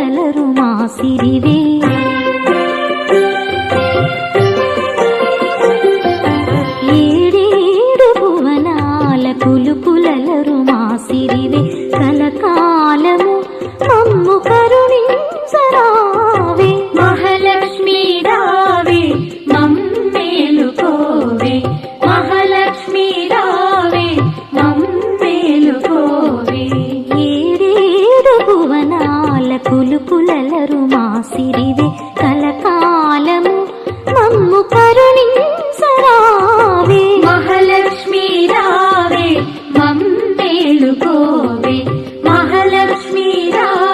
కులలరు మా సిరివే ఏడేడు భువనాల కులలరు మా సిరివే కలకాలము మమ్ము కరుణించరావే మహాలక్ష్మీ రావే మమ్మేలుకోవే మహాలక్ష్మీ రావే మమ్మేలుకోవే ఏడేడు భువనాల కులలరు మా సిరివే